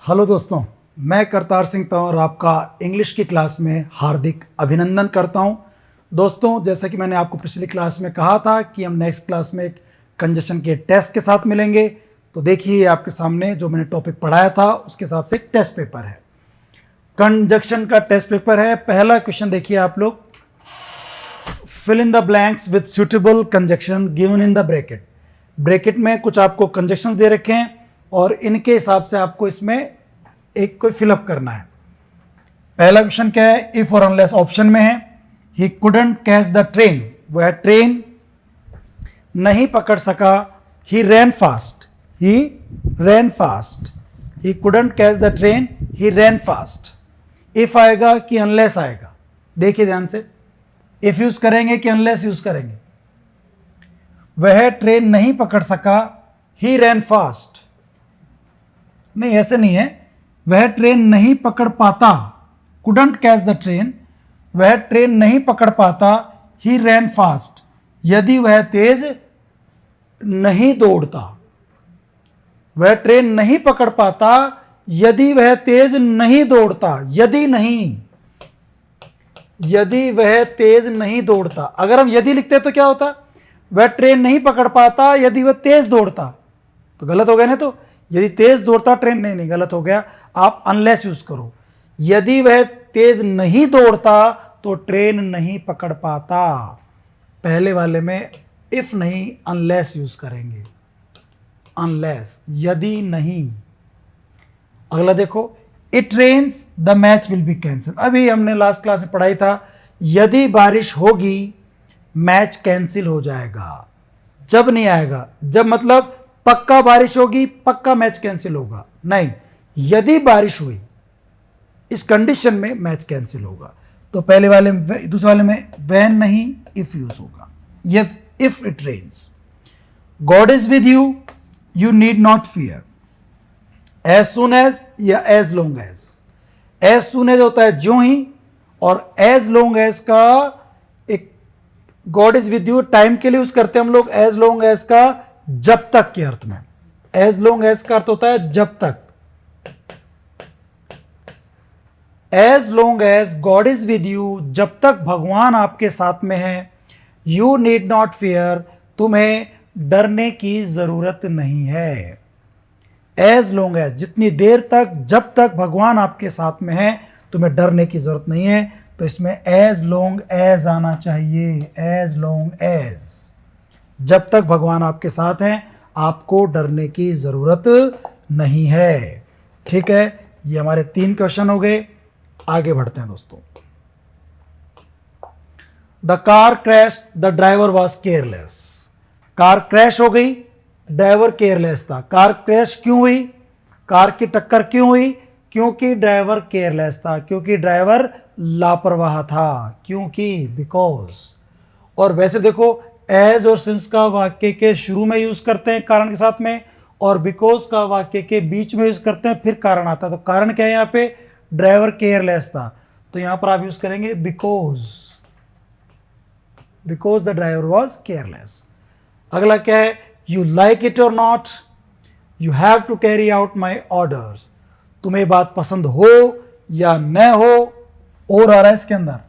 Hello दोस्तों, मैं करतार सिंह तंवर आपका इंग्लिश की क्लास में हार्दिक अभिनंदन करता हूं। दोस्तों, जैसा कि मैंने आपको पिछली क्लास में कहा था कि हम नेक्स्ट क्लास में एक कंजक्शन के टेस्ट के साथ मिलेंगे, तो देखिए आपके सामने जो मैंने टॉपिक पढ़ाया था उसके हिसाब से एक टेस्ट पेपर है, कंजक्शन का टेस्ट पेपर है। पहला क्वेश्चन देखिए आप लोग, fill in the blanks with suitable conjunction given in the bracket. Bracket में कुछ आपको कंजक्शन दे रखे हैं और इनके हिसाब से आपको इसमें एक कोई फिलअप करना है। पहला क्वेश्चन क्या है, इफ और अनलेस ऑप्शन में है। He couldn't catch the train, वह ट्रेन नहीं पकड़ सका। He ran fast, he ran fast. He couldn't catch the train, he ran fast. If आएगा कि अनलेस आएगा, देखिए ध्यान से, इफ यूज करेंगे कि अनलेस यूज करेंगे। वह ट्रेन नहीं पकड़ सका, ही रैन फास्ट। नहीं, ऐसे नहीं है, वह ट्रेन नहीं पकड़ पाता, कुडंट कैच द ट्रेन, वह ट्रेन नहीं पकड़ पाता, ही रैन फास्ट, यदि वह तेज नहीं दौड़ता। वह ट्रेन नहीं पकड़ पाता यदि वह तेज नहीं दौड़ता। यदि नहीं, यदि वह तेज नहीं दौड़ता। अगर हम यदि लिखते तो क्या होता, वह ट्रेन नहीं पकड़ पाता यदि वह तेज दौड़ता, तो गलत हो गया ना। तो यदि तेज दौड़ता ट्रेन, नहीं गलत हो गया, आप अनलेस यूज करो। यदि वह तेज नहीं दौड़ता तो ट्रेन नहीं पकड़ पाता। पहले वाले में इफ नहीं, अनलेस यूज करेंगे, अनलेस, यदि नहीं। अगला देखो, it rains the match will be cancel. अभी हमने लास्ट क्लास में पढ़ाई था, यदि बारिश होगी मैच कैंसिल हो जाएगा। जब नहीं आएगा, जब मतलब पक्का बारिश होगी, पक्का मैच कैंसिल होगा, नहीं, यदि बारिश हुई इस कंडीशन में मैच कैंसिल होगा। तो पहले वाले में, दूसरे वाले में व्हेन नहीं, इफ यूज होगा। ये if it rains. God is with you, you need not fear. As soon as या as long as. As soon as होता है ज्यों ही, और एज लॉन्ग एज का एक, God is with you time के लिए यूज करते हैं हम लोग, एज लॉन्ग एज का जब तक के अर्थ में। एज लॉन्ग एज का अर्थ होता है जब तक। As long as God is with you, जब तक भगवान आपके साथ में है। यू नीड नॉट फियर, तुम्हें डरने की जरूरत नहीं है। एज लॉन्ग एज, जितनी देर तक, जब तक भगवान आपके साथ में है, तुम्हें डरने की जरूरत नहीं है। तो इसमें एज लॉन्ग एज आना चाहिए, एज लॉन्ग एज, जब तक भगवान आपके साथ हैं आपको डरने की जरूरत नहीं है। ठीक है, ये हमारे 3 क्वेश्चन हो गए। आगे बढ़ते हैं दोस्तों। The car crash, the driver was careless. Car crash हो गई, ड्राइवर केयरलेस था। कार क्रैश क्यों हुई, कार की टक्कर क्यों हुई, क्योंकि ड्राइवर केयरलेस था, क्योंकि ड्राइवर लापरवाह था, क्योंकि, बिकॉज। और वैसे देखो, एज और सिंस का वाक्य के शुरू में यूज करते हैं कारण के साथ में, और बिकॉज का वाक्य के बीच में यूज करते हैं, फिर कारण आता है। तो कारण क्या है यहाँ पे, ड्राइवर केयरलेस था, तो यहां पर आप यूज करेंगे because, because the driver was careless. अगला क्या है, you like it or not, you have to carry out my orders. तुम्हें बात पसंद हो या न हो, और आ रहा है इसके अंदर,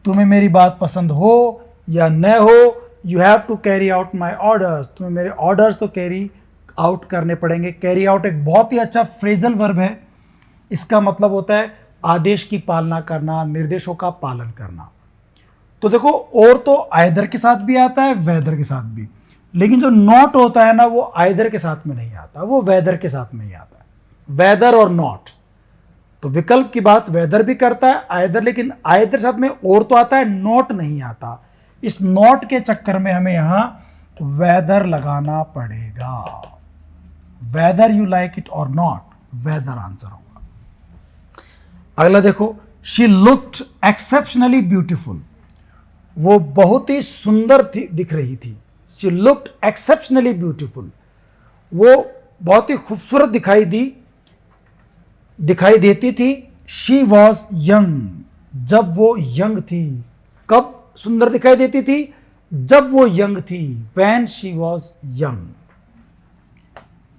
तुम्हें मेरी बात पसंद हो या न हो, you have to carry out my orders, तुम्हें मेरे ऑर्डर्स तो कैरी आउट करने पड़ेंगे। कैरी आउट एक बहुत ही अच्छा फ्रेजल वर्ब है। इसका मतलब होता है आदेश की पालना करना, निर्देशों का पालन करना। तो देखो, और तो आइदर के साथ भी आता है, वेदर के साथ भी, लेकिन जो नॉट होता है ना, वो आइदर के साथ में नहीं आता, वो वेदर के साथ में ही आता है, वेदर और नॉट। तो विकल्प की बात वेदर भी करता है, आइदर, लेकिन आइदर साथ में और तो आता है, नॉट नहीं आता। इस नॉट के चक्कर में हमें यहां वेदर लगाना पड़ेगा। Whether you like it or not, weather answer होगा। अगला देखो, शी लुक्ड एक्सेप्शनली ब्यूटीफुल। वो बहुत ही सुंदर थी, दिख रही थी। शी लुक्ड एक्सेप्शनली ब्यूटीफुल, वो बहुत ही खूबसूरत दिखाई देती थी। शी वॉज यंग, जब वो यंग थी। कब सुंदर दिखाई देती थी, जब वो यंग थी। When she was young,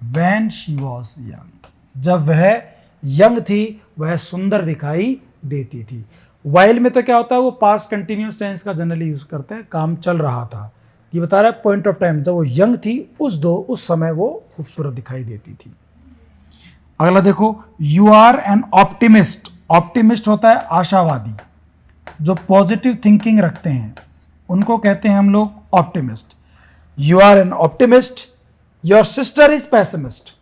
when she was young, जब वह यंग थी वह सुंदर दिखाई देती थी। वाइल में तो क्या होता है, वो पास्ट कंटिन्यूस टेंस का जनरली यूज करते हैं, काम चल रहा था। ये बता रहा है पॉइंट ऑफ टाइम, जब वो यंग थी उस समय वो खूबसूरत दिखाई देती थी। अगला देखो, you are an optimist. Optimist होता है आशावादी, जो पॉजिटिव थिंकिंग रखते हैं उनको कहते हैं हम लोग optimist. You are an optimist, your sister is pessimist.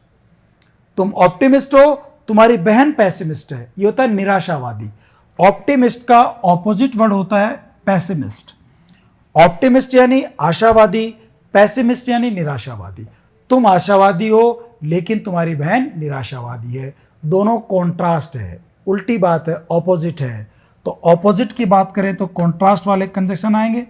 तुम ऑप्टिमिस्ट हो, तुम्हारी बहन पैसिमिस्ट है। ये होता है निराशावादी। ऑप्टिमिस्ट का ऑपोजिट वर्ड होता है पैसिमिस्ट। ऑप्टिमिस्ट यानी आशावादी, पैसिमिस्ट यानी निराशावादी। तुम आशावादी हो लेकिन तुम्हारी बहन निराशावादी है। दोनों कॉन्ट्रास्ट है, उल्टी बात है, ऑपोजिट है। तो ऑपोजिट की बात करें तो कॉन्ट्रास्ट वाले कंजक्शन आएंगे।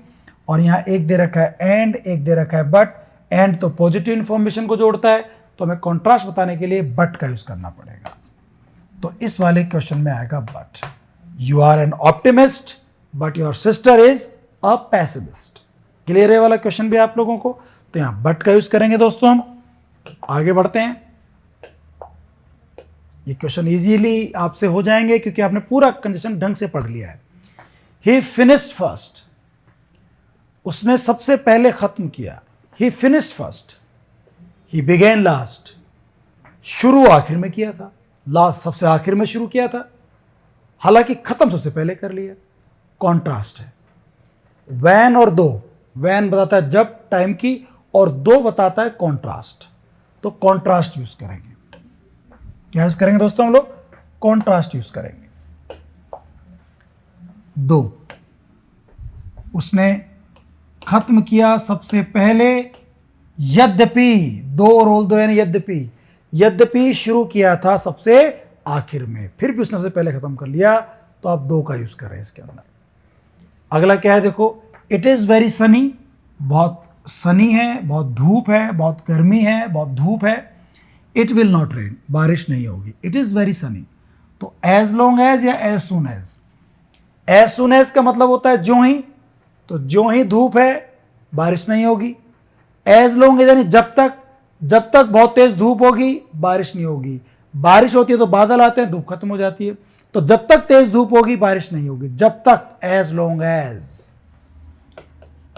और यहाँ एक दे रखा है एंड, एक दे रखा है बट। एंड तो पॉजिटिव इंफॉर्मेशन को जोड़ता है, तो हमें कॉन्ट्रास्ट बताने के लिए बट का यूज करना पड़ेगा। तो इस वाले क्वेश्चन में आएगा but. You are an optimist but your sister is a pessimist. Clear है वाला क्वेश्चन भी आप लोगों को? तो यहां बट का यूज करेंगे दोस्तों। हम आगे बढ़ते हैं। ये क्वेश्चन इजीली आपसे हो जाएंगे क्योंकि आपने पूरा कंडीशन ढंग से पढ़ लिया है। ही फिनिश्ड फर्स्ट, उसने सबसे पहले खत्म किया। ही फिनिश्ड फर्स्ट। ही बिगेन लास्ट, शुरू आखिर में किया था, लास्ट सबसे आखिर में शुरू किया था, हालांकि खत्म सबसे पहले कर लिया। कॉन्ट्रास्ट है। वैन और दो, वैन बताता है जब, टाइम की, और दो बताता है कॉन्ट्रास्ट। तो कॉन्ट्रास्ट यूज करेंगे। क्या यूज करेंगे दोस्तों हम लोग? कॉन्ट्रास्ट यूज करेंगे। दो, उसने खत्म किया सबसे पहले, यद्यपि, दो रोल दो यानी यद्यपि, यद्यपि शुरू किया था सबसे आखिर में, फिर भी उसने सबसे पहले खत्म कर लिया, तो आप दो का यूज कर रहे हैं इसके अंदर। अगला क्या है देखो, इट इज वेरी सनी, बहुत सनी है, बहुत धूप है, बहुत गर्मी है, बहुत धूप है। इट विल नॉट रेन, बारिश नहीं होगी। इट इज वेरी सनी, तो एज लॉन्ग एज या as soon as. As soon as का मतलब होता है जो ही, तो जो ही धूप है बारिश नहीं होगी। एज लॉन्ग एज यानी जब तक, जब तक बहुत तेज धूप होगी बारिश नहीं होगी। बारिश होती है तो बादल आते हैं, धूप खत्म हो जाती है। तो जब तक तेज धूप होगी बारिश नहीं होगी। जब तक, as long as,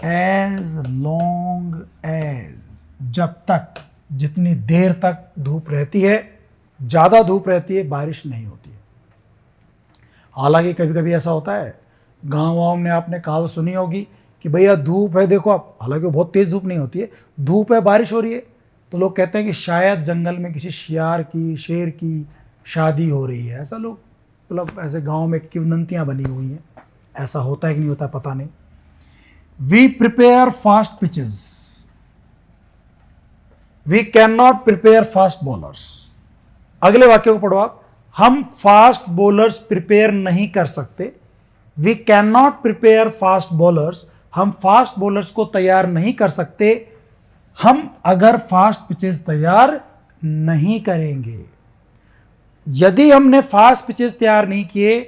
as long as, जब तक, जितनी देर तक धूप रहती है, ज्यादा धूप रहती है, बारिश नहीं होती है। हालांकि कभी कभी ऐसा होता है, गांव वाँव में आपने कहावत सुनी होगी कि भैया धूप है देखो आप, हालांकि वो बहुत तेज धूप नहीं होती है, धूप है बारिश हो रही है, तो लोग कहते हैं कि शायद जंगल में किसी शियार की, शेर की शादी हो रही है। ऐसा लोग, मतलब ऐसे गांव में किंवदंतियां बनी हुई हैं। ऐसा होता है कि नहीं होता पता नहीं। We prepare fast pitches, we can not prepare fast bowlers. अगले वाक्य को पढ़ो आप। हम फास्ट बॉलर्स प्रिपेयर नहीं कर सकते। We can not prepare fast bowlers, हम फास्ट बॉलर्स को तैयार नहीं कर सकते हम अगर फास्ट पिचेस तैयार नहीं करेंगे। यदि हमने फास्ट पिचेस तैयार नहीं किए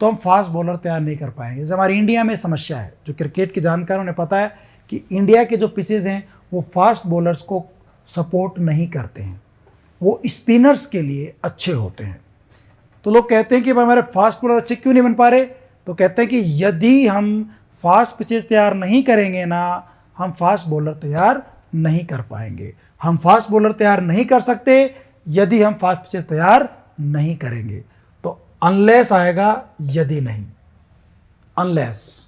तो हम फास्ट बॉलर तैयार नहीं कर पाएंगे। जैसे हमारी इंडिया में समस्या है, जो क्रिकेट के जानकार उन्हें पता है कि इंडिया के जो पिचेस हैं वो फास्ट बॉलर्स को सपोर्ट नहीं करते हैं, वो स्पिनर्स के लिए अच्छे होते हैं। तो लोग कहते हैं कि भाई हमारे फास्ट बॉलर अच्छे क्यों नहीं बन पा रहे, तो कहते हैं कि यदि हम फास्ट पिचेस तैयार नहीं करेंगे ना, हम फास्ट बॉलर तैयार नहीं कर पाएंगे। हम फास्ट बॉलर तैयार नहीं कर सकते यदि हम फास्ट पिचेस तैयार नहीं करेंगे। तो अनलेस आएगा, यदि नहीं, unless,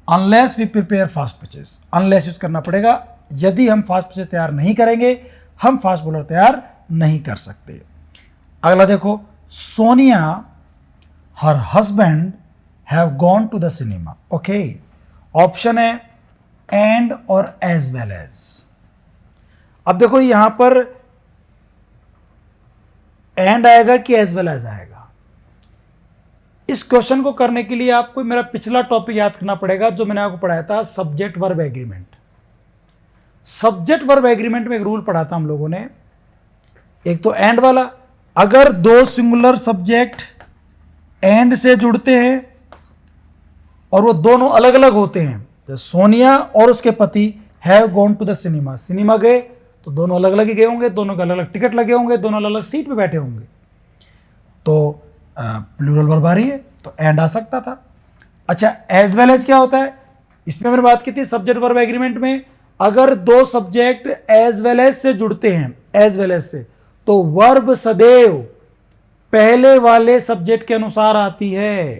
unless we prepare fast pitches, unless use करना पड़ेगा। यदि हम फास्ट पिचेस तैयार नहीं करेंगे हम फास्ट बॉलर तैयार नहीं कर सकते। अगला देखो, Sonia her husband have gone to the cinema. Okay, option है एंड और एज वेल एज। अब देखो यहां पर एंड आएगा कि एज वेल एज आएगा। इस क्वेश्चन को करने के लिए आपको मेरा पिछला टॉपिक याद करना पड़ेगा जो मैंने आपको पढ़ाया था, subject verb agreement. Subject verb agreement में एक रूल पढ़ा था हम लोगों ने, एक तो एंड वाला। अगर दो सिंगुलर सब्जेक्ट एंड से जुड़ते हैं और वो दोनों अलग अलग होते हैं, तो सोनिया और उसके पति have gone to the cinema, cinema गए, तो दोनों अलग अलग ही गए होंगे, दोनों के अलग अलग टिकट लगे होंगे, दोनों अलग अलग सीट पे बैठे होंगे, तो प्लूरल वर्ब आ रही है, तो एंड आ सकता था। अच्छा, एज वेल एज क्या होता है, इसमें मैंने बात की थी सब्जेक्ट वर्ब एग्रीमेंट में, अगर दो सब्जेक्ट एज वेल एज से जुड़ते हैं, एज वेल एज से, तो वर्ब सदैव पहले वाले सब्जेक्ट के अनुसार आती है।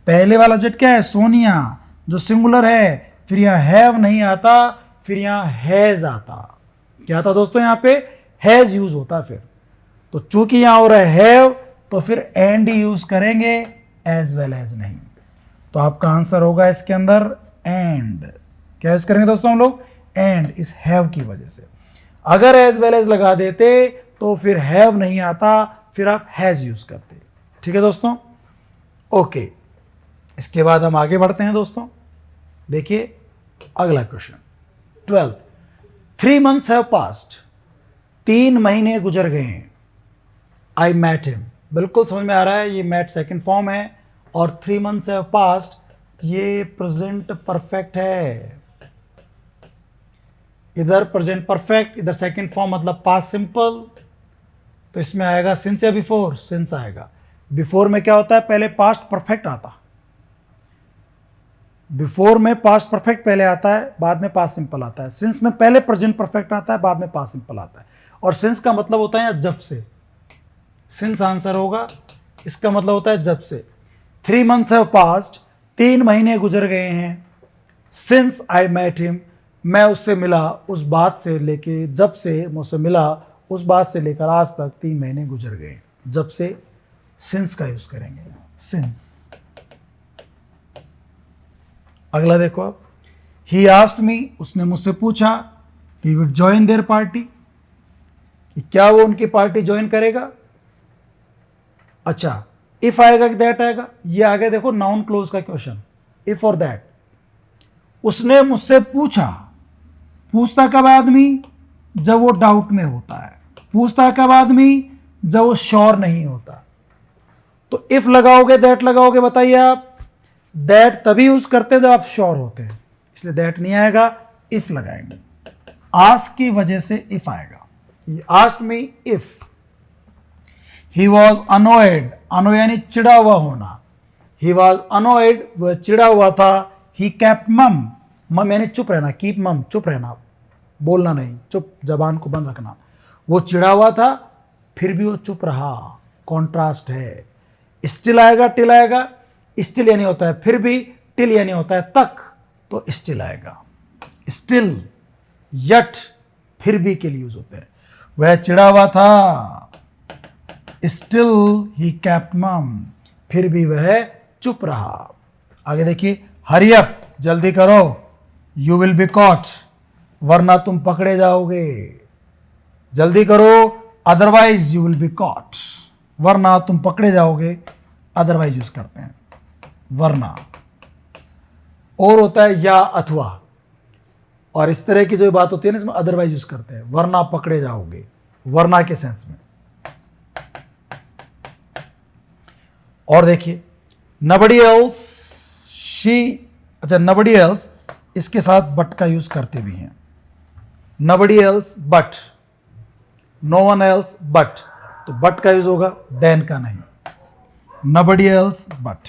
पहले वाला सब्जेक्ट क्या है, सोनिया, जो सिंगुलर है, फिर यहां हैव नहीं आता, फिर यहां हैज आता। क्या आता दोस्तों, यहां पे हैज यूज होता फिर, तो चूंकि यहां हो रहा है हैव, तो फिर एंड यूज करेंगे, एज वेल एज नहीं। तो आपका आंसर होगा इसके अंदर एंड। क्या यूज करेंगे दोस्तों हम लोग, एंड, इस हैव की वजह से। अगर एज वेल एज लगा देते तो फिर हैव नहीं आता, फिर आप हैज यूज करते। ठीक है दोस्तों, ओके। इसके बाद हम आगे बढ़ते हैं दोस्तों, देखिए अगला question 12th। 3 months have passed, 3 महीने गुजर गए हैं। आई मैट हिम, बिल्कुल समझ में आ रहा है, ये मैट सेकंड फॉर्म है, और 3 months हैव पास्ड ये प्रेजेंट परफेक्ट है। इधर प्रेजेंट परफेक्ट, इधर सेकंड फॉर्म मतलब पास्ट सिंपल, तो इसमें आएगा सिंस या बिफोर, सिंस आएगा। बिफोर में क्या होता है, पहले पास्ट परफेक्ट आता, बिफोर में पास्ट परफेक्ट पहले आता है, बाद में पास्ट सिंपल आता है। सिंस में पहले प्रेजेंट परफेक्ट आता है, बाद में पास्ट सिंपल आता है। और सिंस का मतलब होता है जब से, सिंस आंसर होगा, इसका मतलब होता है जब से। 3 months हैव पास्ड, 3 महीने गुजर गए हैं। सिंस आई मैट हिम, मैं उससे मिला, उस बात से लेके, जब से मैं उससे मिला उस बात से लेकर आज तक 3 महीने गुजर गए। जब से सिंस का यूज करेंगे, सिंस। अगला देखो आप, ही आस्क्ड मी, उसने मुझसे पूछा, he would join there party, कि क्या वो उनकी पार्टी ज्वाइन करेगा। अच्छा, इफ आएगा कि दैट आएगा, ये आगे देखो नाउन क्लोज का क्वेश्चन, इफ और दैट। उसने मुझसे पूछा, पूछता कब आदमी, जब वो डाउट में होता है। पूछता कब आदमी, जब वो श्योर नहीं होता। तो इफ लगाओगे दैट लगाओगे, बताइए आप। दैट तभी यूज करते हैं जब आप श्योर होते हैं, इसलिए दैट नहीं आएगा, इफ लगाएंगे। आस्क की वजह से इफ आएगा। Asked me if he was अनोयड, अनो यानी चिड़ा हुआ होना। ही वॉज अनोयड, वह चिड़ा हुआ था। ही केप्ट मम, मम यानी चुप रहना, कीप मम, चुप रहना, बोलना नहीं, चुप, जबान को बंद रखना। वो चिड़ा हुआ था, फिर भी वो चुप रहा, कॉन्ट्रास्ट है। स्टिल आएगा, टिल आएगा, स्टिल यानी होता है फिर भी, टिल यानी होता है तक, तो स्टिल आएगा। स्टिल, यट, फिर भी के लिए यूज होते हैं। वह चिड़ा हुआ था, स्टिल ही केप्ट मम, फिर भी वह चुप रहा। आगे देखिए, हरी अप, जल्दी करो, यू विल बी कॉट, वरना तुम पकड़े जाओगे। जल्दी करो, otherwise you will be caught, वरना तुम पकड़े जाओगे, अदरवाइज यूज करते हैं, वरना। और होता है या अथवा, और इस तरह की जो बात होती है ना, इसमें अदरवाइज यूज करते हैं, वरना पकड़े जाओगे, वरना के सेंस में। और देखिए, नबडी एल्स, शी, अच्छा नबडी एल्स, इसके साथ बट का यूज करते भी हैं। Nobody else but, no one else but, तो बट का यूज होगा, देन का नहीं। नबडी एल्स बट।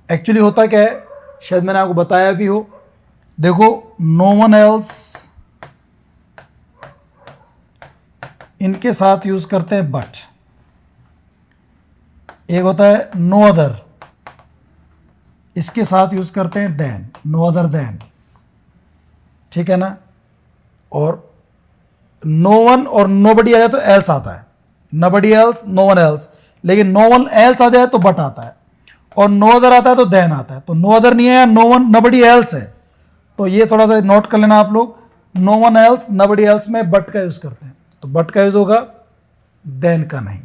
एक्चुअली होता क्या है, शायद मैंने आपको बताया भी हो, देखो नो वन एल्स इनके साथ यूज करते हैं बट। एक होता है नो अदर, इसके साथ यूज करते हैं देन, नो अदर देन, ठीक है ना। और नो वन और नोबडी आ जाए तो एल्स आता है, नबडी एल्स, नो वन एल्स, लेकिन नो वन एल्स आ जाए तो बट आता है, और नो अदर आता है तो देन आता है। तो नो अदर नहीं है, नो वन नबडी एल्स है, तो ये थोड़ा सा नोट कर लेना आप लोग। नो वन एल्स, नबडी एल्स में बट का यूज करते हैं, तो बट का यूज होगा, देन का नहीं,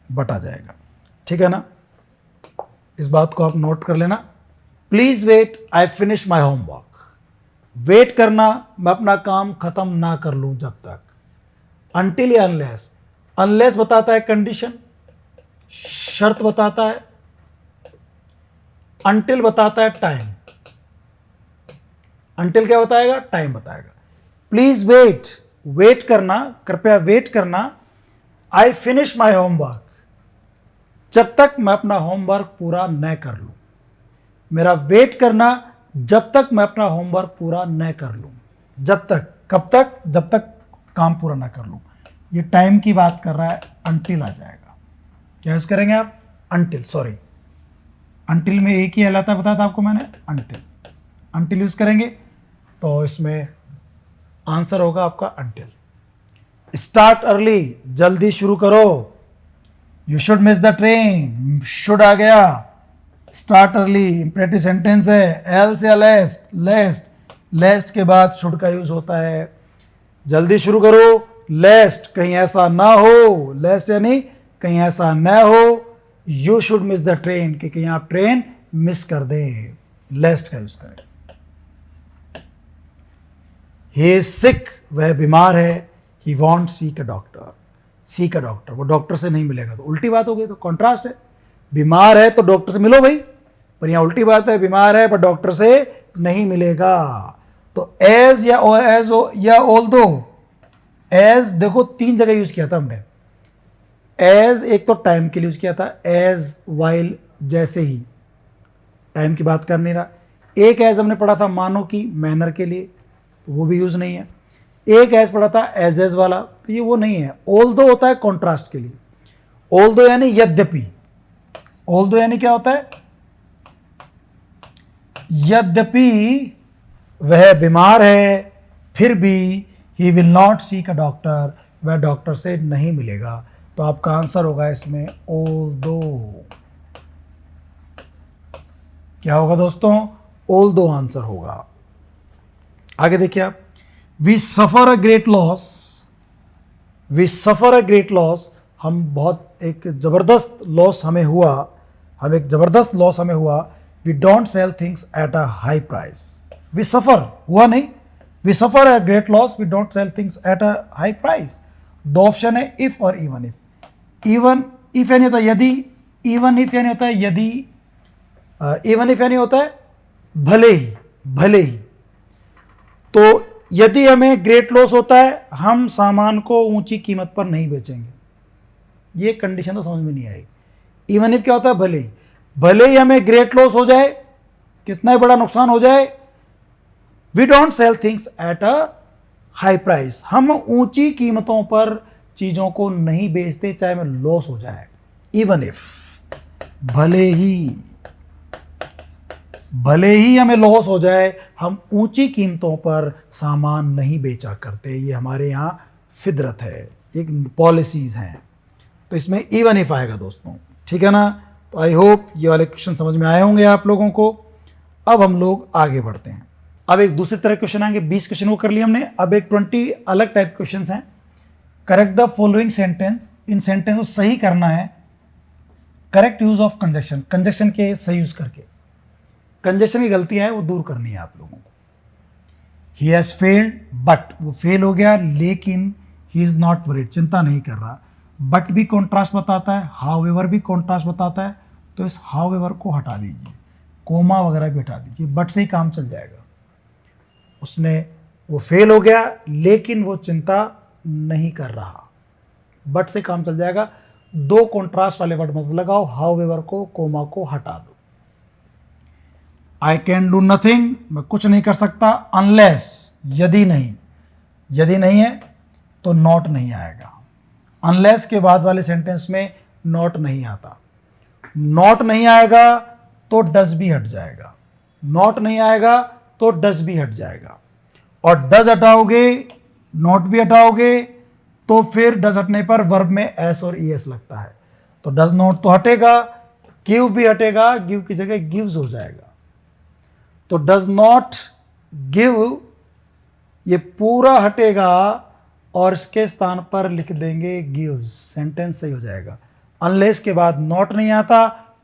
बट आ जाएगा, ठीक है ना। इस बात को आप नोट कर लेना। Please wait, I finish my homework. Wait करना, मैं अपना काम खत्म ना कर लूं जब तक। अनटिल या अनलेस, अनलेस बताता है कंडीशन, शर्त बताता है, अनटिल बताता है टाइम। अनटिल क्या बताएगा, टाइम बताएगा। प्लीज वेट, वेट करना, कृपया वेट करना। आई फिनिश माई होमवर्क, जब तक मैं अपना होमवर्क पूरा न कर लूं। मेरा वेट करना जब तक मैं अपना होमवर्क पूरा न कर लूं। जब तक, कब तक? जब तक काम पूरा ना कर लूं। ये टाइम की बात कर रहा है, अंटिल आ जाएगा। क्या यूज करेंगे आप? अंटिल, सॉरी, अंटिल में एक ही कहलाता है, बताया था आपको मैंने, अंटिल। अंटिल यूज करेंगे तो इसमें आंसर होगा आपका अंटिल। स्टार्ट अर्ली, जल्दी शुरू करो। You should miss the train, should आ गया। स्टार्ट अर्ली इंपरेटिव सेंटेंस है, एल्स या लेस्ट। लेस्ट के बाद शुड का यूज होता है। जल्दी शुरू करो, लेस्ट कहीं ऐसा ना हो, लेस्ट यानी कहीं ऐसा ना हो। You should miss the train, कि कहीं आप ट्रेन मिस कर दें, लेस्ट का यूज करें। ही इज सिक, वह बीमार है। He won't seek a doctor, seek a doctor, वो डॉक्टर से नहीं मिलेगा, तो उल्टी बात हो गई, तो कॉन्ट्रास्ट है। बीमार है तो डॉक्टर से मिलो भाई, पर यहां उल्टी बात है, बीमार है पर डॉक्टर से नहीं मिलेगा। तो एज या ऑल्दो, एज देखो 3 जगह यूज किया था हमने। एज एक तो टाइम के लिए यूज किया था, एज, वाइल, जैसे ही, टाइम की बात कर नहीं रहा। एक एज हमने पढ़ा था मानो की, मैनर के लिए, तो वो भी यूज नहीं है। एक एज पढ़ा था एज वाला, तो ये वो नहीं है। ऑल्दो होता है कॉन्ट्रास्ट के लिए। ऑल्दो यानी यद्यपि, ऑल्दो यानी क्या होता है? यद्यपि वह बीमार है, फिर भी he will not seek a doctor, वह डॉक्टर से नहीं मिलेगा। तो आपका आंसर होगा इसमें ऑल्दो। क्या होगा दोस्तों? ऑल्दो आंसर होगा। आगे देखिए आप, we suffer a great loss, we suffer a great loss, हम बहुत एक जबरदस्त लॉस हमें हुआ, हम एक जबरदस्त लॉस हमें हुआ। We don't sell things at a high price, we suffer हुआ नहीं, we suffer a great loss, we don't sell things at a high price. दो ऑप्शन है, इफ और इवन इफ। इवन इफ यानी होता है यदि, इवन इफ यानी होता है यदि, इवन इफ यानी होता है भले ही, भले ही। तो यदि हमें ग्रेट लॉस होता है, हम सामान को ऊंची कीमत पर नहीं बेचेंगे। ये कंडीशन तो समझ में नहीं आई। इवन इफ क्या होता है? भले ही, भले ही हमें ग्रेट लॉस हो जाए, कितना ही बड़ा नुकसान हो जाए, we don't sell things at a high price, हम ऊंची कीमतों पर चीजों को नहीं बेचते, चाहे में लॉस हो जाए। इवन इफ, भले ही हमें लॉस हो जाए, हम ऊंची कीमतों पर सामान नहीं बेचा करते। ये हमारे यहाँ फितरत है, एक पॉलिसीज हैं। तो इसमें इवन इफ आएगा दोस्तों, ठीक है ना? तो आई होप ये वाले क्वेश्चन समझ में आए होंगे आप लोगों को। अब हम लोग आगे बढ़ते हैं। अब एक दूसरी तरह क्वेश्चन आएंगे। 20 क्वेश्चन वो कर लिए हमने, अब एक 20 अलग टाइप क्वेश्चन हैं। करेक्ट द फॉलोइंग सेंटेंस, इन सेंटेंस को सही करना है। Correct use of conjunction, conjunction के सही यूज करके कंजक्शन की गलतियां हैं वो दूर करनी है आप लोगों को। ही हैज फेल्ड, बट वो फेल हो गया, लेकिन ही इज नॉट वरीड, चिंता नहीं कर रहा। बट भी कॉन्ट्रास्ट बताता है, हाउएवर भी कॉन्ट्रास्ट बताता है, तो इस हाउएवर को हटा दीजिए, कोमा वगैरह भी हटा दीजिए, बट से ही काम चल जाएगा। उसने, वो फेल हो गया लेकिन वो चिंता नहीं कर रहा, बट से काम चल जाएगा। 2 कॉन्ट्रास्ट वाले वर्ड मत लगाओ, हाउएवर को, कोमा को हटा दो। आई कैन डू नथिंग, मैं कुछ नहीं कर सकता, अनलेस, यदि नहीं, यदि नहीं है तो नॉट नहीं आएगा। अनलेस के बाद वाले सेंटेंस में नॉट नहीं आता। नॉट नहीं आएगा तो डज भी हट जाएगा, नॉट नहीं आएगा तो डज भी हट जाएगा। और डज हटाओगे, नॉट भी हटाओगे, तो फिर डज हटने पर वर्ब में एस और ईएस लगता है, तो डज नॉट तो हटेगा, गिव भी हटेगा, गिव की जगह गिव्स हो जाएगा। तो डज नॉट गिव ये पूरा हटेगा और इसके स्थान पर लिख देंगे गिव्स, सेंटेंस सही हो जाएगा। अनलेस के बाद नॉट नहीं आता,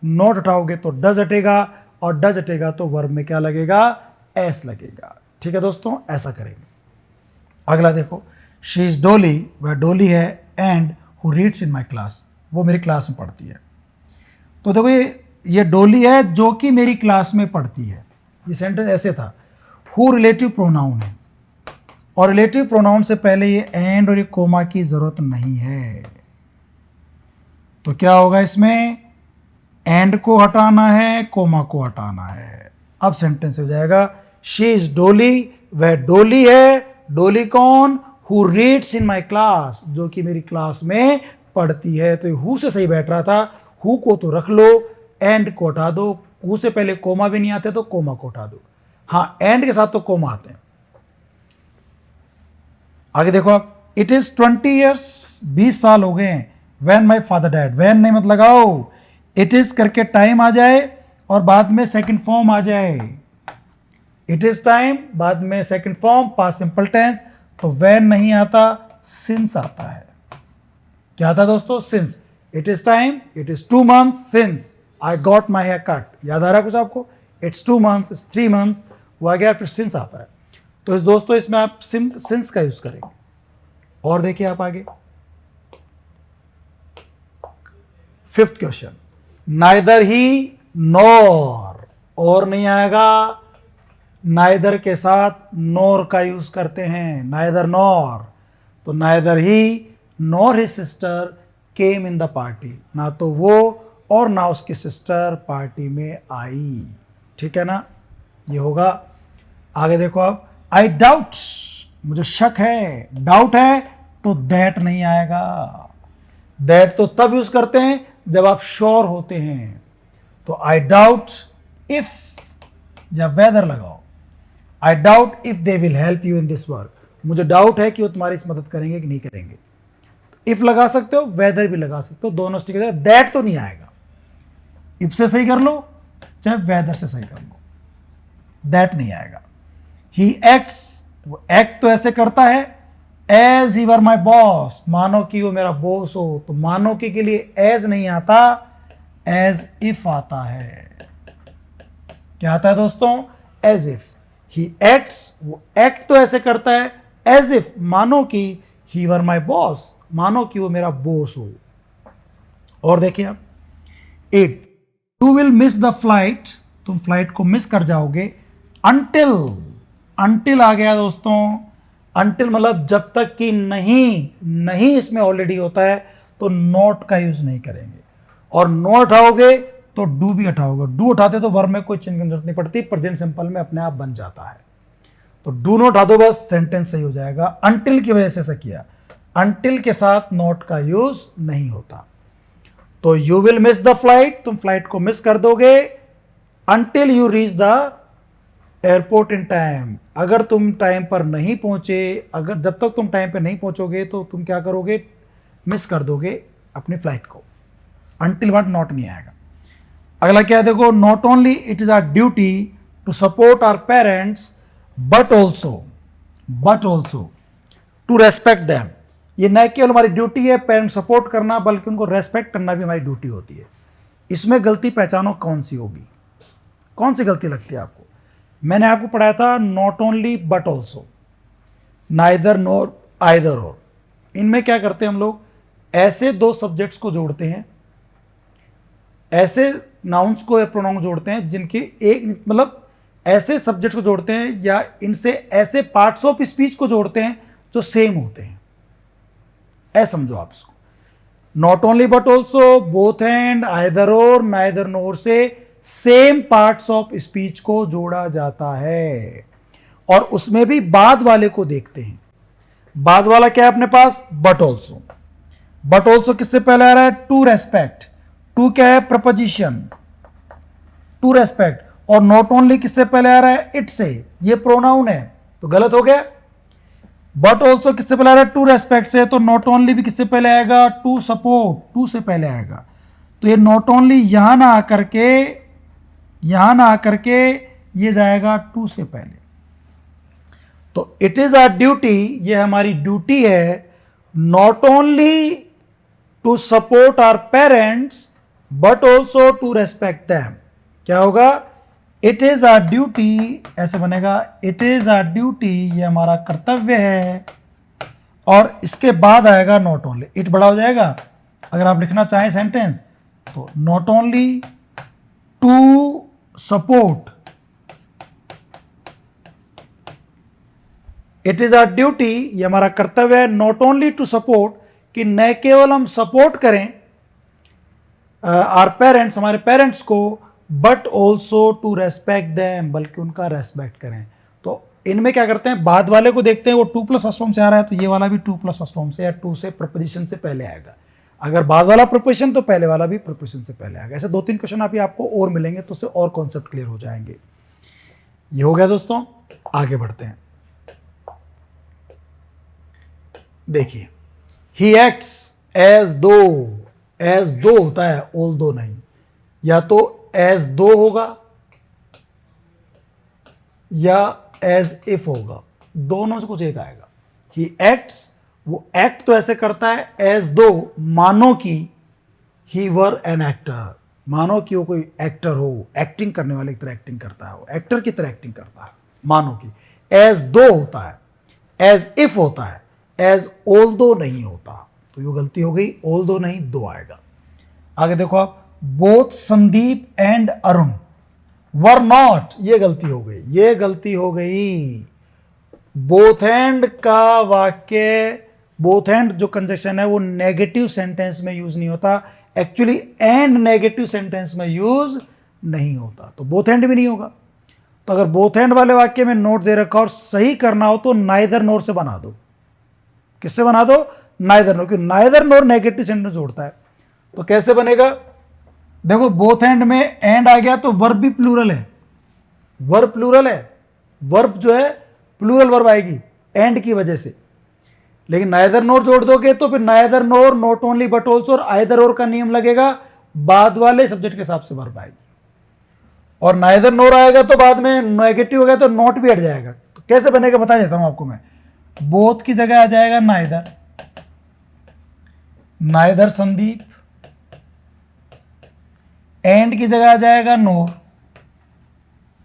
नॉट हटाओगे तो डज हटेगा, और डज हटेगा तो वर्ब में क्या लगेगा? एस लगेगा। ठीक है दोस्तों, ऐसा करेंगे। अगला देखो, शी इज डोली, वह डोली है, and who reads in my class, वो मेरी क्लास में पढ़ती है। तो देखो ये डोली है जो कि मेरी क्लास में पढ़ती है। ये सेंटेंस ऐसे था, हु रिलेटिव प्रोनाउन है, और रिलेटिव प्रोनाउन से पहले ये एंड और ये कोमा की जरूरत नहीं है। तो क्या होगा इसमें, एंड को हटाना है, कोमा को हटाना है। अब सेंटेंस हो जाएगा शी इज डोली, वह डोली है। डोली कौन, who reads in my class, जो कि मेरी क्लास में पढ़ती है। तो हु से सही बैठ रहा था, हु को तो रख लो, एंड को हटा दो। हु से पहले कोमा भी नहीं आते तो कोमा को हटा दो। हाँ, एंड के साथ तो कोमा आते हैं। आगे देखो आप, इट इज 20 ईयर्स, 20 साल हो गए when my father dad. When नहीं मत लगाओ, इट इज करके टाइम आ जाए और बाद में सेकंड फॉर्म आ जाए। इट इज टाइम, बाद में second form, past simple tense. तो व्हेन नहीं आता, सिंस आता है। क्या आता है दोस्तों, since. It is time, it is 2 months since I got my hair cut. याद आ रहा है कुछ आपको, इट्स 2 months, इट्स 3 months, वो आ गया, फिर सिंस आता है। तो इस दोस्तों इसमें आप सिंस का यूज करेंगे। और देखिए आप आगे, 5th क्वेश्चन, नाइदर ही नॉर, और नहीं आएगा, नाइदर के साथ नोर का यूज करते हैं, नाइदर नॉर। तो neither he nor his sister came in the party, ना तो वो और ना उसकी सिस्टर पार्टी में आई। ठीक है ना, ये होगा। आगे देखो आप, आई डाउट, मुझे शक है, डाउट है तो दैट नहीं आएगा। दैट तो तब यूज करते हैं जब आप श्योर होते हैं। तो आई डाउट इफ या वेदर लगाओ। I doubt if they will help you in this work, मुझे डाउट है कि वो तुम्हारी इस मदद करेंगे कि नहीं करेंगे। तो इफ लगा सकते हो, वेदर भी लगा सकते हो, दोनों स्टिक है। दैट तो नहीं आएगा, इफ से सही कर लो चाहे वेदर से सही कर लो, दैट नहीं आएगा। ही एक्ट्स, वो एक्ट तो ऐसे करता है, as he were my boss, मानो कि वो मेरा बॉस हो। तो मानो कि के लिए एज नहीं आता, एज इफ आता है। क्या आता है दोस्तों, एज इफ। ही एक्ट्स, वो एक्ट तो ऐसे करता है, एज इफ, मानो कि ही वर माई बॉस, मानो कि वो मेरा बॉस हो। और देखिए आप, 8, you will miss the flight, तुम फ्लाइट को मिस कर जाओगे। अंटिल, अंटिल आ गया दोस्तों। अंटिल मतलब जब तक कि नहीं, नहीं इसमें ऑलरेडी होता है तो नॉट का यूज नहीं करेंगे। और नो उठाओगे तो डू भी उठाओगे। डू उठाते तो वर्ब में कोई चिन्ह की जरूरत नहीं पड़ती, प्रेजेंट सिंपल में अपने आप बन जाता है। तो डू नॉट उठा दो, बस सेंटेंस सही हो जाएगा। अंटिल की वजह से ऐसा किया, अंटिल के साथ नॉट का यूज नहीं होता। तो you will miss the flight, तुम फ्लाइट को मिस कर दोगे। Until you reach the airport in time, अगर तुम टाइम पर नहीं पहुंचे, अगर जब तक तुम टाइम पर नहीं पहुंचोगे तो तुम क्या करोगे, मिस कर दोगे अपनी फ्लाइट को। अंटिल वर्ड नॉट नहीं आएगा। अगला क्या है देखो, not only it is our duty to support our parents but also to respect them. ये न केवल हमारी ड्यूटी है पेरेंट्स सपोर्ट करना, बल्कि उनको रेस्पेक्ट करना भी हमारी ड्यूटी होती है। इसमें गलती पहचानो कौन सी होगी, कौन सी गलती लगती है आपको। मैंने आपको पढ़ाया था not only but also, neither NOR either और। इनमें क्या करते हैं हम लोग, ऐसे दो सब्जेक्ट्स को जोड़ते हैं, ऐसे नाउन्स को या प्रोनाउन जोड़ते हैं जिनके एक मतलब ऐसे सब्जेक्ट को जोड़ते हैं, या इनसे ऐसे पार्ट्स ऑफ स्पीच को जोड़ते हैं जो सेम होते हैं। ऐसा समझो आप इसको, not only but also, both and, either और, नाइदर नोर से सेम पार्ट्स ऑफ स्पीच को जोड़ा जाता है। और उसमें भी बाद वाले को देखते हैं। बाद वाला क्या है अपने पास, बट ऑल्सो। बट ऑल्सो किससे पहले आ रहा है, टू रेस्पेक्ट। टू क्या है, प्रपोजिशन, टू रेस्पेक्ट। और नॉट ओनली किससे पहले आ रहा है, इट से, ये प्रोनाउन है तो गलत हो गया। बट ऑल्सो किससे पहले आ रहा है, टू रेस्पेक्ट से, तो नॉट ओनली भी किससे पहले आएगा, टू सपोर्ट, टू से पहले आएगा। तो ये नॉट ओनली यहां ना आकर के ये जाएगा टू से पहले। तो इट इज आवर ड्यूटी, ये हमारी ड्यूटी है, not only to support our parents but also to respect them. क्या होगा, इट इज आवर ड्यूटी, ऐसे बनेगा, इट इज आवर ड्यूटी, ये हमारा कर्तव्य है। और इसके बाद आएगा नॉट ओनली, इट बड़ा हो जाएगा। अगर आप लिखना चाहें सेंटेंस तो not only to support it is our duty, ये हमारा कर्तव्य है, नॉट ओनली टू सपोर्ट, कि न केवल हम सपोर्ट करें आवर पेरेंट्स, हमारे पेरेंट्स को, but also to respect them, बल्कि उनका रेस्पेक्ट करें। तो इनमें क्या करते हैं, बाद वाले को देखते हैं, वो 2 प्लस फर्स्ट फॉर्म से आ रहा है, तो ये वाला भी 2 प्लस फर्स्ट फॉर्म से या 2 से प्रपोजिशन से पहले आएगा। अगर बाद वाला प्रपोजिशन तो पहले वाला भी प्रपोजिशन से पहले आएगा। ऐसे 2-3 क्वेश्चन अभी आपको और मिलेंगे, तो उससे और कॉन्सेप्ट क्लियर हो जाएंगे। ये हो गया दोस्तों, आगे बढ़ते हैं। देखिए, ही एक्ट्स एज दो होता है, ऑल दो नहीं, या तो एज दो होगा या एज इफ होगा, दोनों से कुछ एक आएगा। ही एक्ट्स, वो एक्ट तो ऐसे करता है एज दो, मानो कि ही वर एन एक्टर, मानो कि वो कोई एक्टर हो, एक्टिंग करने वाले की तरह एक्टिंग करता है, वो एक्टर की तरह एक्टिंग करता है, मानो कि। एज दो होता है, एज इफ होता है, एज ऑल दो नहीं होता, तो ये गलती हो गई, ऑल दो नहीं, दो आएगा। आगे देखो आप, both Sandeep and Arun were not, ये गलती हो गई, ये गलती हो गई। बोथ एंड का वाक्य, बोथ एंड जो कंजक्शन है वो नेगेटिव सेंटेंस में यूज नहीं होता, एक्चुअली एंड नेगेटिव सेंटेंस में यूज नहीं होता, तो बोथ एंड भी नहीं होगा। तो अगर बोथ एंड वाले वाक्य में नोट दे रखा और सही करना हो तो नाइदर नोर से बना दो। किससे बना दो? नाइदर नोर, क्योंकि नाइदर नोर नेगेटिव सेंटेंस जोड़ता है। तो कैसे बनेगा? देखो, बोथ एंड में एंड आ गया तो वर्ब भी प्लूरल है, वर्ब प्लूरल है, वर्ब जो है प्लूरल वर्ब आएगी एंड की वजह से। लेकिन नाइदर नोर जोड़ दोगे तो फिर neither NOR, not only but also और आइदर और का नियम लगेगा, बाद वाले सब्जेक्ट के हिसाब से वर्ब आएगी। और नाइदर नोर आएगा तो बाद में नेगेटिव हो गया तो नॉट भी हट जाएगा। तो कैसे बनेगा बता देता हूं आपको मैं। बोथ की जगह आ जाएगा नाइदर, नाइदर संदीप, एंड की जगह आ जाएगा नोर,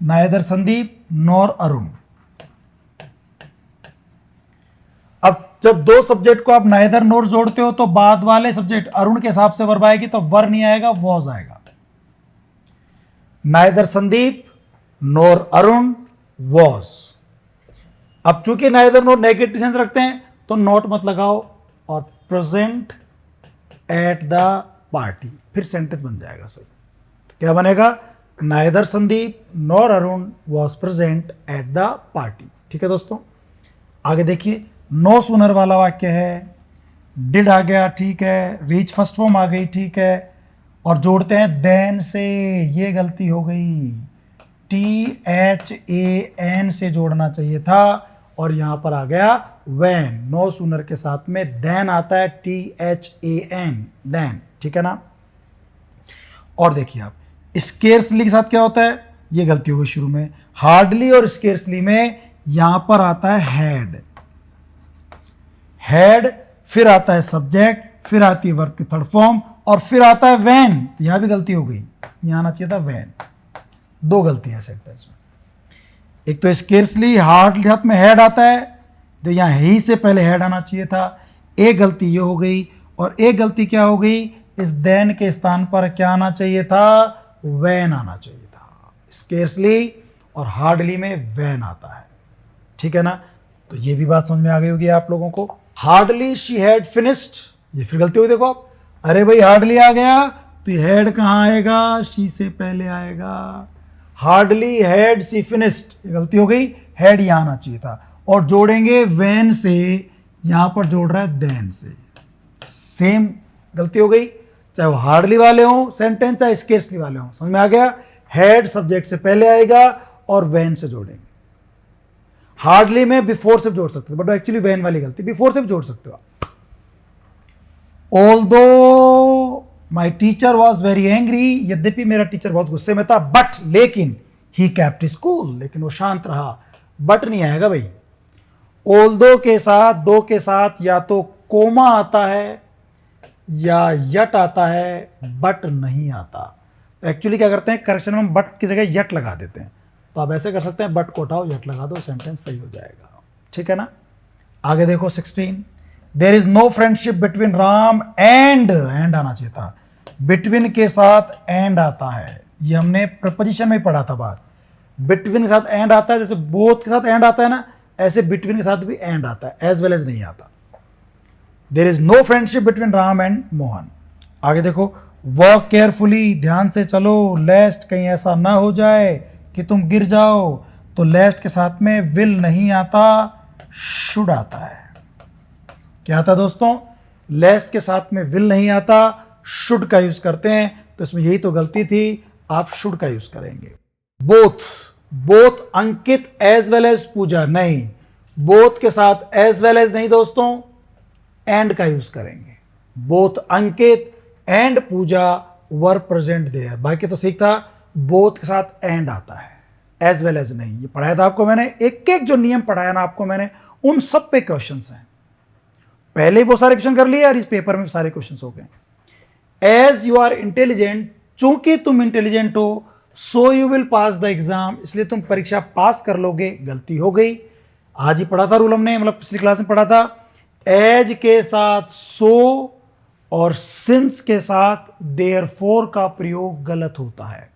नाइदर संदीप नोर अरुण। अब जब दो सब्जेक्ट को आप नाइदर नोर जोड़ते हो तो बाद वाले सब्जेक्ट अरुण के हिसाब से वर्ब आएगी, तो वर नहीं आएगा, वॉज आएगा। Neither Sandeep NOR Arun was. अब चूंकि नाइदर नोर नेगेटिव सेंस रखते हैं तो नॉट मत लगाओ और प्रेजेंट एट द पार्टी, फिर सेंटेंस बन जाएगा सही। तो क्या बनेगा? Neither Sandeep nor Arun was present at the party. ठीक है दोस्तों, आगे देखिए, नो सूनर वाला वाक्य है, डिड आ गया, ठीक है, रीच फर्स्ट फॉर्म आ गई, ठीक है, और जोड़ते हैं देन से, ये गलती हो गई, THAN से जोड़ना चाहिए था और यहां पर आ गया when, नो सूनर के साथ में देन आता है THAN, देन। ठीक है ना। और देखिए आप, स्केर्सली के साथ क्या होता है, ये गलती हो गई शुरू में, हार्डली और स्केर्सली में यहां पर आता है हैड, हैड, फिर आता है सब्जेक्ट, फिर आती है वर्ब की थर्ड फॉर्म, और फिर आता है वैन। तो यहां भी गलती हो गई, यहां आना चाहिए था वैन। दो गलतियां सेंटेंस में, एक तो स्केर्सली हार्डली हाथ में हैड आता है, तो यहां ही से पहले हैड आना चाहिए था, एक गलती ये हो गई, और एक गलती क्या हो गई, इस देन के स्थान पर क्या आना चाहिए था, वैन आना चाहिए था। स्केर्सली और हार्डली में वैन आता है। ठीक है ना। तो ये भी बात समझ में आ गई होगी आप लोगों को। हार्डली शी हैड फिनिश्ड, ये फिर गलती हुई, देखो आप, अरे भाई हार्डली आ गया तो ये हैड कहाँ आएगा, शी से पहले आएगा, हार्डली हैड सी फिनिश्ड, ये गलती हो गई, हैड यहां आना चाहिए था, और जोड़ेंगे वैन से, यहां पर जोड़ रहा है देन से, सेम गलती हो गई, चाहे वो हार्डली वाले हों सेंटेंस, चाहे स्केर्सली वाले हों। समझ में आ गया? हैड सब्जेक्ट से पहले आएगा और वैन से जोड़ेंगे। हार्डली में बिफोर से जोड़ सकते हो, बट एक्चुअली वैन वाली गलती, बिफोर से भी जोड़ सकते हो आप। Although my teacher was very angry, यद्यपि मेरा टीचर बहुत गुस्से में था, बट लेकिन ही केप्ट स्कूल, लेकिन वो शांत रहा। बट नहीं आएगा भाई, ऑल्दो के साथ, दो के साथ या तो कोमा आता है या यट आता है, बट नहीं आता। तो एक्चुअली क्या करते हैं, करेक्शन में हम बट की जगह यट लगा देते हैं। तो आप ऐसे कर सकते हैं, बट को उठाओ, यट लगा दो, सेंटेंस सही हो जाएगा। ठीक है ना। आगे देखो 16, there is no friendship between Ram and आना चाहिए था, बिटवीन के साथ एंड आता है, ये हमने प्रपोजिशन में पढ़ा था बात। बिटवीन के साथ एंड आता है, जैसे बोथ के साथ एंड आता है ना, ऐसे बिटवीन के साथ भी एंड आता है, एज वेल एज नहीं आता। There is no friendship between Ram and Mohan. आगे देखो, वॉक केयरफुली, ध्यान से चलो, लेस्ट कहीं ऐसा ना हो जाए कि तुम गिर जाओ। तो लेस्ट के साथ में विल नहीं आता, शुड आता है। क्या आता दोस्तों? लेस्ट के साथ में विल नहीं आता, शुड का यूज करते हैं। तो इसमें यही तो गलती थी, आप शुड का यूज करेंगे। बोथ अंकित एज वेल एज पूजा, नहीं, बोथ के साथ एज वेल एज नहीं दोस्तों, एंड का यूज करेंगे। Both Ankit and Pooja were present there. बाकी तो सीख था, बोथ के साथ एंड आता है, एज वेल एज नहीं। ये पढ़ाया था आपको मैंने, एक एक जो नियम पढ़ाया ना आपको मैंने, उन सब पे क्वेश्चंस हैं। पहले ही बहुत सारे क्वेश्चन कर लिए और इस पेपर में सारे क्वेश्चंस हो गए। एज यू आर इंटेलिजेंट, चूंकि तुम इंटेलिजेंट हो, so you will pass the exam, इसलिए तुम परीक्षा पास कर लोगे। गलती हो गई। आज ही पढ़ा था रूल हमने, मतलब पिछली क्लास में पढ़ा था। एज के साथ सो और सिंस के साथ देयरफॉर का प्रयोग गलत होता है।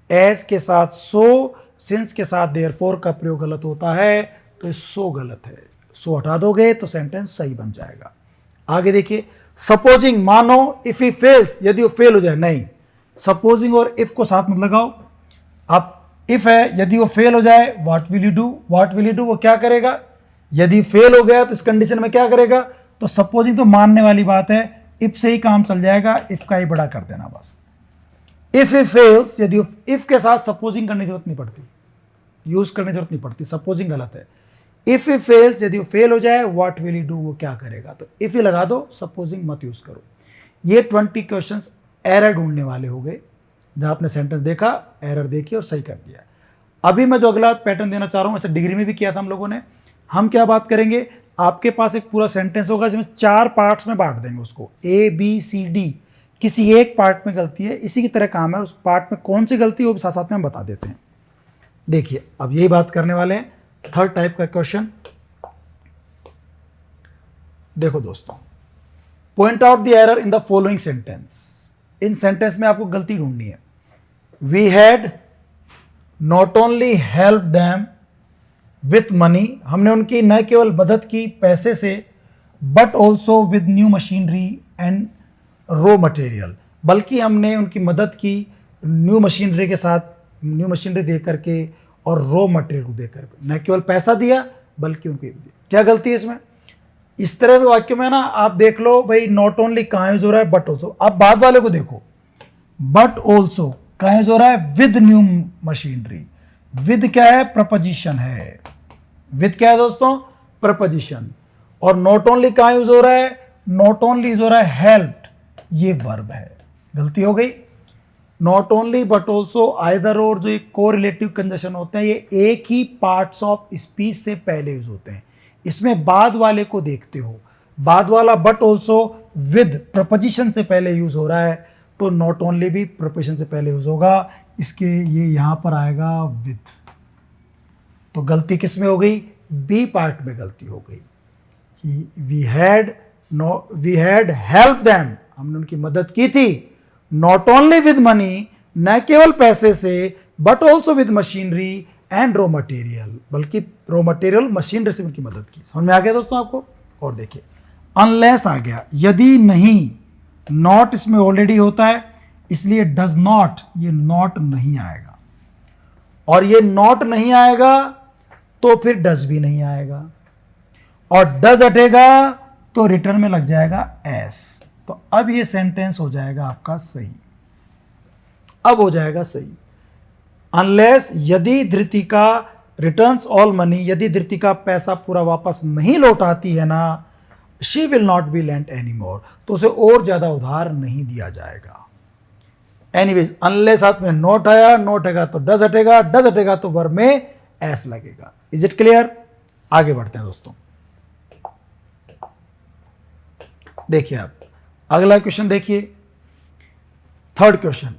एज के साथ सो, सिंस के साथ देयरफॉर का प्रयोग गलत होता है, तो सो गलत है। सो हटा दोगे तो सेंटेंस सही बन जाएगा। आगे देखिए, सपोजिंग, मानो, इफ ही फेल्स, यदि वो फेल हो जाए, नहीं, सपोजिंग और इफ को साथ मत लगाओ। अब इफ है, यदि वो फेल हो जाए, what will you do, what will you do, वो क्या करेगा? यदि फेल हो गया तो इस कंडीशन में क्या करेगा? तो सपोजिंग तो मानने वाली बात है, इफ से ही काम चल जाएगा, इफ का ही बड़ा कर देना बस। इफ ही फेल्स, यदि इफ के साथ सपोजिंग करने की जरूरत नहीं पड़ती, यूज करने की जरूरत नहीं पड़ती, सपोजिंग गलत है। इफ ही फेल्स, यदि वो फेल हो जाए, व्हाट विल यू डू, वो क्या करेगा? तो इफ ही लगा दो, सपोजिंग मत यूज करो। ये 20 क्वेश्चंस एरर ढूंढने वाले हो गए, जहां आपने सेंटेंस देखा, एरर देखी और सही कर दिया। अभी मैं जो अगला पैटर्न देना चाह रहा हूं, ऐसा डिग्री में भी किया था हम लोगों ने। हम क्या बात करेंगे, आपके पास एक पूरा सेंटेंस होगा जिसमें 4 पार्ट्स में बांट देंगे उसको, ए बी सी डी। किसी एक पार्ट में गलती है, इसी की तरह काम है, उस पार्ट में कौन सी गलती है वो भी साथ साथ में हम बता देते हैं। देखिए, अब यही बात करने वाले हैं। थर्ड टाइप का क्वेश्चन देखो दोस्तों, point out the error in the following sentence. इन सेंटेंस में आपको गलती ढूंढनी है। We had not only help them with money, हमने उनकी न केवल मदद की पैसे से, but also with new machinery and raw material, बल्कि हमने उनकी मदद की न्यू मशीनरी के साथ, न्यू मशीनरी दे करके और रॉ मटेरियल दे करके। न केवल पैसा दिया बल्कि उनको दिया। क्या गलती है इसमें? इस तरह के वाक्य में ना आप देख लो भाई, नॉट ओनली कहां यूज हो रहा है, बट ऑल्सो। अब बाद वाले को देखो, बट ऑल्सो कहां यूज हो रहा है, विद न्यू मशीनरी। विद क्या है? प्रपोजिशन है। विद क्या है दोस्तों? प्रपोजिशन। और नॉट ओनली कहां यूज हो रहा है? नॉट ओनली यूज हो रहा है हेल्प्ड, ये वर्ब है। गलती हो गई। Not only but also, either और, जो एक कोरिलेटिव कंजक्शन होते हैं, ये एक ही पार्ट्स ऑफ स्पीच से पहले यूज होते हैं। इसमें बाद वाले को देखते हो, बाद वाला बट ऑल्सो विद प्रपोजिशन से पहले यूज हो रहा है, तो नॉट ओनली भी प्रपोजिशन से पहले यूज होगा। इसके ये यहां पर आएगा विद। तो गलती किस में हो गई? बी पार्ट में गलती हो गई। वी हैड हेल्प देम, हमने उनकी मदद की थी, नॉट ओनली विद मनी, न केवल पैसे से, but also with machinery and raw material, बल्कि रॉ मटेरियल मशीनरी से उनकी मदद की। समझ में आ गया दोस्तों आपको? और देखिए, अनलेस आ गया, यदि नहीं, नॉट इसमें ऑलरेडी होता है, इसलिए डज नॉट, ये नॉट नहीं आएगा। और ये नॉट नहीं आएगा तो फिर डज भी नहीं आएगा, और डज हटेगा तो रिटर्न में लग जाएगा एस। तो अब ये सेंटेंस हो जाएगा आपका सही। अब हो जाएगा सही। अनलेस, यदि धृतिका रिटर्न्स ऑल मनी, यदि धृतिका पैसा पूरा वापस नहीं लौटाती है ना, she will not be lent any more, तो उसे और ज्यादा उधार नहीं दिया जाएगा। एनीवेज, अनलेस साथ में नॉट आया, नॉट आएगा तो डज हटेगा, डज हटेगा तो वर्ब में एस लगेगा। Is it clear? आगे बढ़ते हैं दोस्तों। देखिए, आप अगला क्वेश्चन देखिए, third question.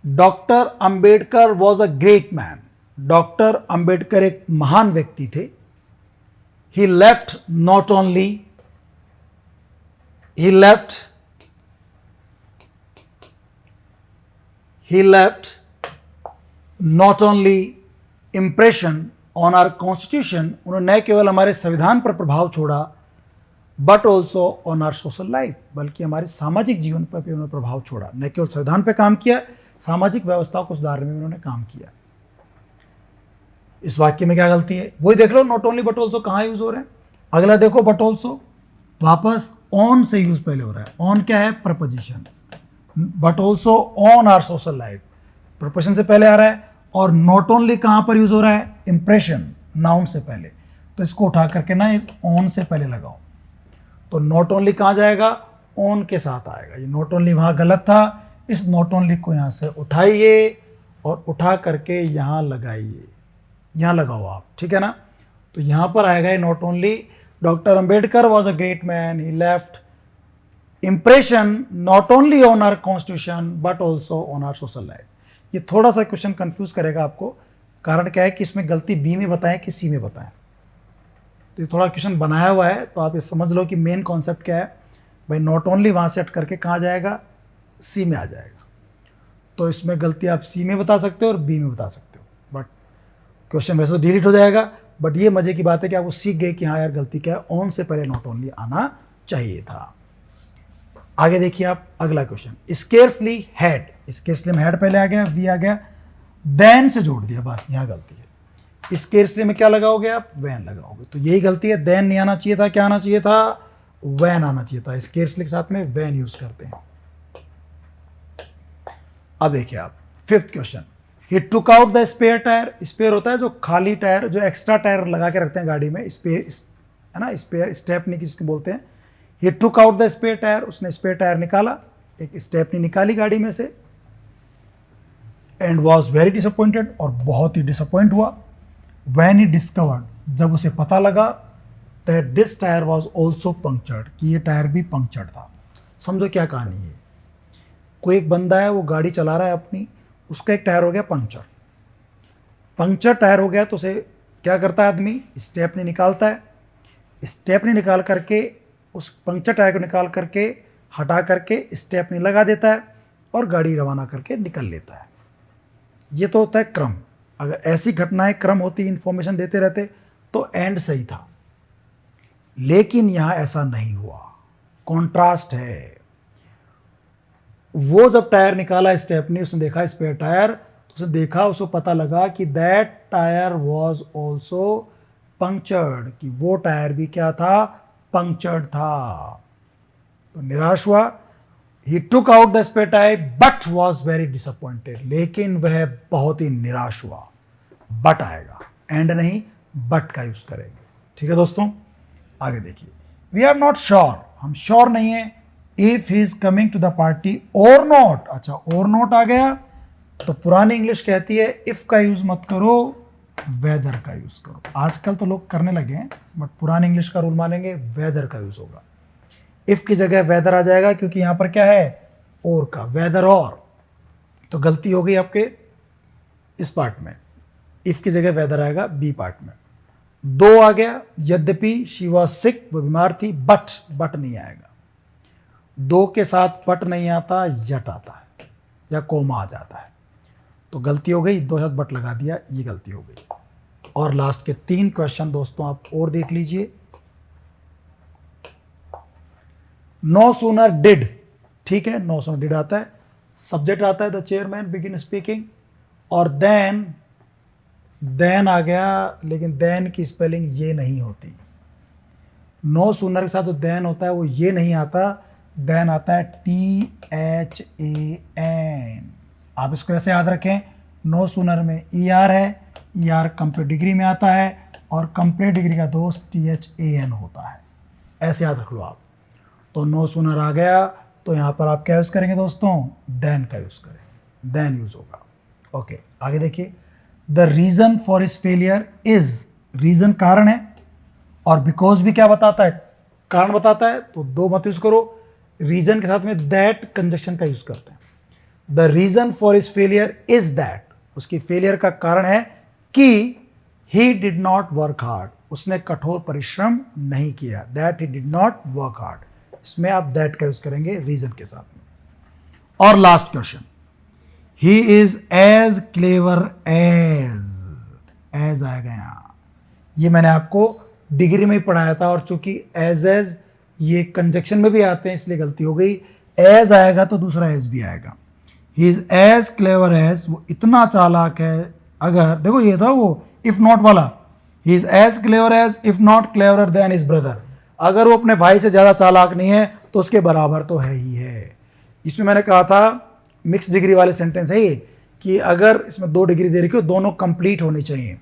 Doctor Ambedkar was a great man, doctor Ambedkar एक महान व्यक्ति थे। He left not only, he left not only impression on our constitution, उन्होंने न केवल हमारे संविधान पर प्रभाव छोड़ा, but also on our social life, बल्कि हमारे सामाजिक जीवन पर भी उन्होंने प्रभाव छोड़ा। न केवल संविधान पर काम किया, सामाजिक व्यवस्था को सुधारने में उन्होंने काम किया। इस वाक्य में क्या गलती है? वही देख लो, नॉट ओनली बट ऑल्सो कहाँ यूज हो रहे हैं। अगला देखो, बट ऑल्सो वापस ऑन से यूज पहले हो रहा है। ऑन क्या है? Preposition. But also on our social life, preposition से पहले आ रहा है। और नॉट ओनली कहां पर यूज हो रहा है? इंप्रेशन, नाउन से पहले। तो इसको उठा करके ना इस ऑन से पहले लगाओ, तो नॉट ओनली कहां जाएगा? ऑन के साथ आएगा। ये नॉट ओनली वहां गलत था, इस नॉट ओनली को यहां से उठाइए और उठा करके यहां लगाइए, यहां लगाओ आप, ठीक है ना। तो यहां पर आएगा ये not only. Doctor Ambedkar was a great man, he left impression not only on our constitution but also on our social life। ये थोड़ा सा क्वेश्चन कंफ्यूज करेगा आपको। कारण क्या है कि इसमें गलती बी में बताएं कि सी में बताएं। तो ये थोड़ा क्वेश्चन बनाया हुआ है, तो आप ये समझ लो कि मेन कॉन्सेप्ट क्या है भाई। नॉट ओनली वहां से हट करके कहाँ जाएगा? सी में आ जाएगा। तो इसमें गलती आप सी में बता सकते हो और बी में बता सकते हो, बट क्वेश्चन वैसे तो डिलीट हो जाएगा। बट ये मजे की बात है कि आप वो सीख गए कि हाँ यार गलती क्या है, ऑन से पहले नॉट ओनली आना चाहिए था। आगे देखिए आप अगला क्वेश्चन, स्केर्सली हैड। स्केर्सली में हैड पहले आ गया, वी आ गया, देन से जोड़ दिया, बस यहां गलती है। स्केर्सली में क्या लगाओगे आप? वैन लगाओगे, तो यही गलती है। देन नहीं आना चाहिए था, क्या आना चाहिए था? वैन आना चाहिए था। स्केर्सली के साथ में वैन यूज करते हैं। अब देखिए आप fifth question, he took out the spare tyre. Spare होता है जो खाली टायर, जो एक्स्ट्रा टायर लगा के रखते हैं गाड़ी में, स्पेयर है ना, स्पेयर स्टेपनी किसको बोलते हैं। He took out the spare tire, उसने स्पेयर टायर निकाला, एक स्टेपनी निकाली गाड़ी में से, एंड वॉज वेरी डिसअपॉइंटेड, और बहुत ही डिसअपॉइंट हुआ। When he discovered, जब उसे पता लगा, that this tire was also punctured, कि ये टायर भी पंक्चर्ड था। समझो क्या कहानी है। कोई एक बंदा है, वो गाड़ी चला रहा है अपनी, उसका एक टायर हो गया पंक्चर। पंक्चर टायर हो गया तो उसे क्या करता है आदमी? स्टेपनी निकालता है। स्टेपनी निकाल करके उस पंक्चर टायर को निकाल करके हटा करके स्टेपनी लगा देता है और गाड़ी रवाना करके निकल लेता है। ये तो होता है क्रम। अगर ऐसी घटनाएं क्रम होती, इंफॉर्मेशन देते रहते, तो एंड सही था। लेकिन यहां ऐसा नहीं हुआ, कॉन्ट्रास्ट है। वो जब टायर निकाला स्टेपनी, उसने देखा स्पेयर टायर, तो उसने देखा, उसको पता लगा कि that tyre was also punctured, कि वो टायर भी क्या था? पंक्चर्ड था। तो निराश हुआ। He took out the spare tyre but was very disappointed, लेकिन वह बहुत ही निराश हुआ। बट आएगा, एंड नहीं, बट का यूज करेंगे। ठीक है दोस्तों, आगे देखिए, वी आर नॉट श्योर, हम श्योर नहीं है, if he is coming to the party or not. अच्छा, और नॉट आ गया, तो पुरानी इंग्लिश कहती है इफ का यूज मत करो, वेदर का यूज करो। आजकल तो लोग करने लगे हैं, बट पुरानी इंग्लिश का रूल मानेंगे, वेदर का यूज होगा। इफ की जगह वेदर आ जाएगा, क्योंकि यहां पर क्या है? और का, वेदर और। तो गलती हो गई आपके इस पार्ट में, इफ की जगह वेदर आएगा बी पार्ट में। दो आ गया, यद्यपि शी वॉज सिक, वो बीमार थी, बट नहीं आएगा। दो के साथ बट नहीं आता, यट आता है या कोमा आ जाता है। तो गलती हो गई, दो साथ बट लगा दिया, ये गलती हो गई। और लास्ट के 3 क्वेश्चन दोस्तों आप और देख लीजिए। नो सूनर डिड, ठीक है, नो सूनर डिड आता है, सब्जेक्ट आता है द चेयरमैन बिगिन स्पीकिंग, और देन आ गया, लेकिन देन की स्पेलिंग ये नहीं होती। नो सूनर के साथ जो देन होता है वो ये नहीं आता, देन आता है THAN। आप इसको ऐसे याद रखें, नो सूनर में ER है, ER कंप्लीट डिग्री में आता है, और कंप्लीट डिग्री का दोस्त THAN होता है। ऐसे याद रख लो आप। तो नो सूनर आ गया, तो यहाँ पर आप क्या यूज़ करेंगे दोस्तों? देन का यूज़ करेंगे, देन यूज़ होगा। ओके, आगे देखिए, the reason for his failure is, reason कारण है, और बिकॉज भी क्या बताता है? कारण बताता है। तो दो मत यूज़ करो, रीज़न के साथ में दैट कंजक्शन का यूज़ करते हैं। The reason for his failure is that, उसकी फेलियर का कारण है कि he did not work hard, उसने कठोर परिश्रम नहीं किया। That he did not work hard, इसमें आप दैट का यूज करेंगे रीजन के साथ में। और last question, he is as clever as आएगा यहां, ये मैंने आपको डिग्री में ही पढ़ाया था, और चूंकि एज ये कंजक्शन में भी आते हैं इसलिए गलती हो गई। एज आएगा तो दूसरा एज भी आएगा। He is as clever as, वो इतना चालाक है, अगर देखो ये था वो इफ नॉट वाला, he is as clever as if not cleverer then his brother, अगर वो अपने भाई से ज़्यादा चालाक नहीं है तो उसके बराबर तो है ही है। इसमें मैंने कहा था मिक्स डिग्री वाले सेंटेंस है ये, कि अगर इसमें 2 डिग्री दे रखी हो, दोनों कंप्लीट होनी चाहिए,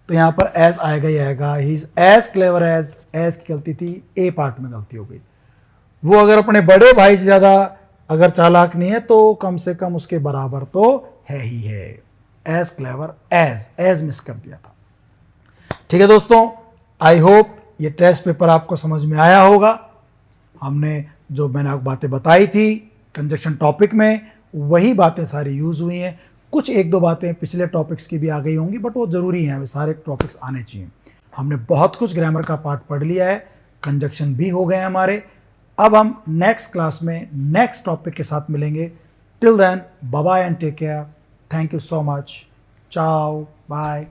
तो यहाँ पर एज आएगा ही आएगा। He is as clever as की गलती थी, ए पार्ट में गलती हो गई। वो अगर अपने बड़े भाई से ज़्यादा अगर चालाक नहीं है तो कम से कम उसके बराबर तो है ही है। एज क्लेवर एज मिस कर दिया था। ठीक है दोस्तों, आई होप ये टेस्ट पेपर आपको समझ में आया होगा। हमने जो मैंने आपको बातें बताई थी कंजक्शन टॉपिक में, वही बातें सारी यूज़ हुई हैं। कुछ 1-2 बातें पिछले टॉपिक्स की भी आ गई होंगी, बट वो ज़रूरी हैं, सारे टॉपिक्स आने चाहिए। हमने बहुत कुछ ग्रामर का पार्ट पढ़ लिया है, कंजक्शन भी हो गए हैं हमारे। अब हम नेक्स्ट क्लास में नेक्स्ट टॉपिक के साथ मिलेंगे। Till then bye bye and take care. Thank you so much. Ciao bye.